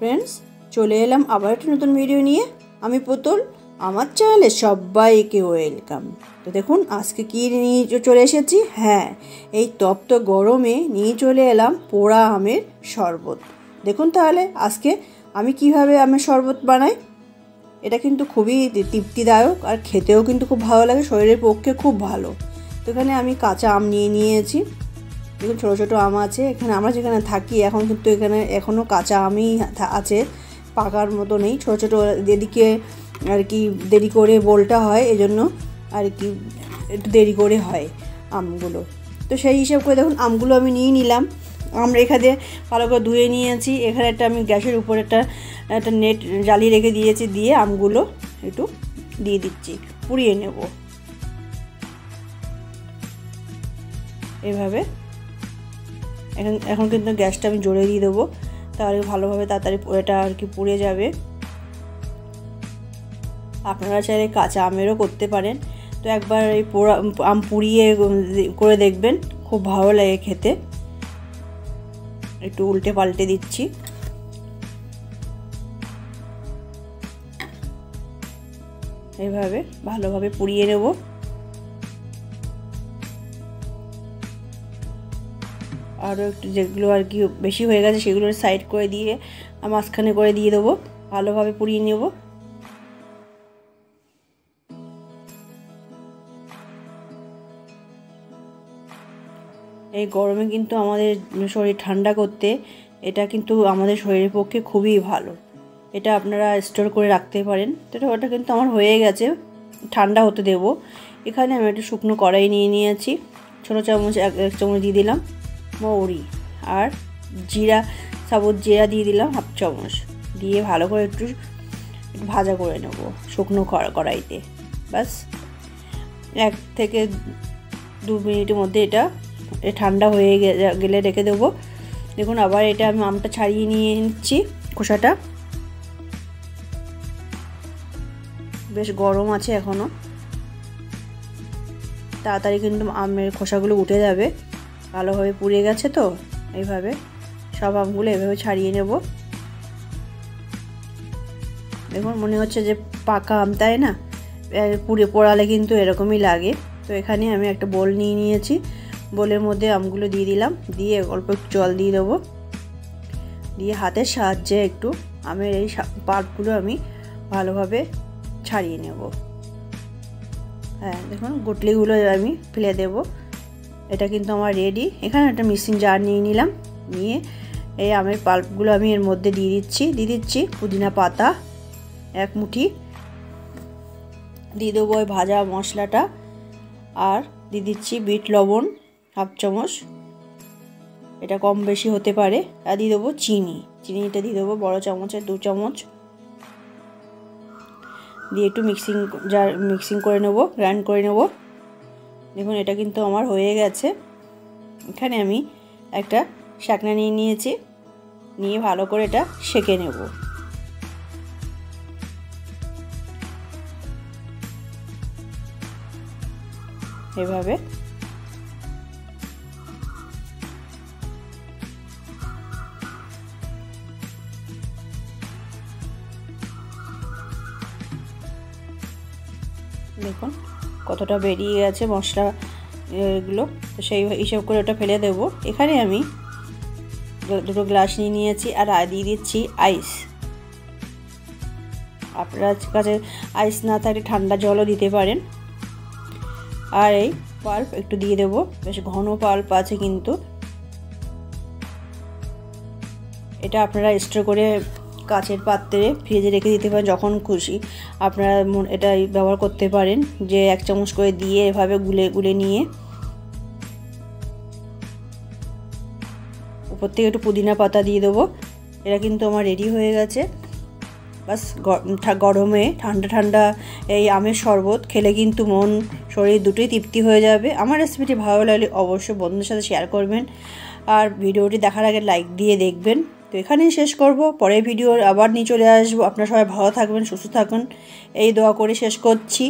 Friends चले एलाम आबार एक नतून भिडियो निये आमी पुतुल आमार चैनेले सबाइके वेलकाम। तो देखुन आज के कि निये चले एसेछि, हाँ एई तप्त गरमे निये चले एलाम पोड़ा आमेर शरबत। देखुन ताहले आजके आमी किभाबे आमेर शरबत बानाई। এটা কিন্তু খুবই তৃপ্তিদায়ক আর খেতেও কিন্তু খুব ভালো লাগে, শরীরের পক্ষে খুব ভালো। তো এখানে আমি কাঁচা আম নিয়ে নিয়েছি। দেখুন ছোটো ছোটো আম আছে। এখানে আমরা যেখানে থাকি এখন কিন্তু এখানে এখনও কাঁচা আমই আছে, পাকার মতো নেই। ছোটো ছোটো এদিকে আর কি দেরি করে বলটা হয়, এজন্য আর কি একটু দেরি করে হয় আমগুলো। তো সেই হিসাব করে দেখুন আমগুলো আমি নিয়ে নিলাম। আমরা এখানে ভালো করে ধুয়ে নিয়েছি। এখানে একটা আমি গ্যাসের উপর একটা নেট জ্বালিয়ে রেখে দিয়েছি, দিয়ে আমগুলো একটু দিয়ে দিচ্ছি, পুড়িয়ে নেব এভাবে। এখন কিন্তু গ্যাসটা আমি জোরে দিয়ে দেবো, তাহলে ভালোভাবে তাড়াতাড়ি এটা আর কি পুড়ে যাবে। আপনারা চাইলে কাঁচা আমেরও করতে পারেন। তো একবার এই পোড়া আম পুড়িয়ে করে দেখবেন, খুব ভালো লাগে খেতে। একটু উল্টে পাল্টে দিচ্ছি। এইভাবে ভালোভাবে পুড়িয়ে নেব। আরও একটু যেগুলো আর কি বেশি হয়ে গেছে সেগুলো সাইড করে দিয়ে মাঝখানে করে দিয়ে দেবো, ভালোভাবে পুড়িয়ে নেব। এই গরমে কিন্তু আমাদের শরীর ঠান্ডা করতে এটা কিন্তু আমাদের শরীরের পক্ষে খুবই ভালো। এটা আপনারা স্টোর করে রাখতে পারেন। তো ওটা কিন্তু আমার হয়ে গেছে, ঠান্ডা হতে দেব। এখানে আমি একটু শুকনো কড়াই নিয়ে নিয়েছি, ছোটো চামচ এক চামচ দিয়ে দিলাম মৌরি, আর জিরা, সাবুত জিরা দিয়ে দিলাম হাফ চামচ, দিয়ে ভালো করে একটু ভাজা করে নেব শুকনো কড়াইতে। ব্যাস 1 থেকে 2 মিনিটের মধ্যে এটা ঠান্ডা হয়ে গেলে রেখে দেবো। দেখুন আবার এটা আমি আমটা ছাড়িয়ে নিয়ে নিচ্ছি, খোসাটা বেশ গরম আছে এখনও, তাড়াতাড়ি কিন্তু আমের খোসাগুলো উঠে যাবে, ভালোভাবে পুড়ে গেছে। তো এইভাবে সব আমগুলো এভাবে ছাড়িয়ে নেব। দেখুন মনে হচ্ছে যে পাকা আম, তাই না? পুড়ে পোড়ালে কিন্তু এরকমই লাগে। তো এখানে আমি একটা বোল নিয়ে নিয়েছি, বোলের মধ্যে আমগুলো দিয়ে দিলাম, দিয়ে অল্প একটু জল দিয়ে দেবো, দিয়ে হাতের সাহায্যে একটু আমের এই পাল্পগুলো আমি ভালোভাবে ছাড়িয়ে নেব। হ্যাঁ দেখুন গুটলিগুলো আমি ফেলে দেব। এটা কিন্তু আমার রেডি। এখানে একটা মিক্সিং জার নিয়ে নিলাম, নিয়ে এই আমের পাল্পগুলো আমি এর মধ্যে দিয়ে দিচ্ছি পুদিনা পাতা 1 মুঠি, দিয়ে দেবো ওই ভাজা মশলাটা, আর দিয়ে দিচ্ছি বিট লবণ হাফ চামচ, এটা কম বেশি হতে পারে। আর দিয়ে দেবো চিনিটা দিয়ে দেবো বড় চামচের 2 চামচ, দিয়ে একটু মিক্সিং করে নেব, গ্রাইন্ড করে নেব। দেখুন এটা কিন্তু আমার হয়ে গেছে। এখানে আমি একটা শাকনা নিয়ে নিয়েছি, নিয়ে ভালো করে এটা সেঁকে নেব। এভাবে দেখুন কতটা বেরিয়ে গেছে মশলা এগুলো। তো সেই হিসাব করে ওটা ফেলে দেব। এখানে আমি 2 গ্লাস নিয়ে নিয়েছি, আর দিয়ে দিচ্ছি আইস। আপনার কাছে আইস না থাকলে ঠান্ডা জলও দিতে পারেন। আর এই পাল্প একটু দিয়ে দেবো, বেশ ঘন পাল্প আছে কিন্তু। এটা আপনারা স্টোর করে কাচের পাত্রে ফ্রিজে রেখে দিতে পারেন, যখন খুশি আপনারা এটা ব্যবহার করতে পারেন। যে 1 চামচ করে দিয়ে এভাবে গুলে নিয়ে উপর থেকে একটু পুদিনা পাতা দিয়ে দেবো। এটা কিন্তু আমার রেডি হয়ে গেছে। বাস গরমে ঠান্ডা এই আমের শরবত খেলে কিন্তু মন শরীর দুটোই তৃপ্তি হয়ে যাবে। আমার রেসিপিটি ভালো লাগলে অবশ্যই বন্ধুদের সাথে শেয়ার করবেন, আর ভিডিওটি দেখার আগে লাইক দিয়ে দেখবেন। তো এখানেই শেষ করব, পরের ভিডিও আবার নিয়ে চলে আসবো। আপনারা সবাই ভালো থাকবেন, সুস্থ থাকবেন, এই দোয়া করে শেষ করছি।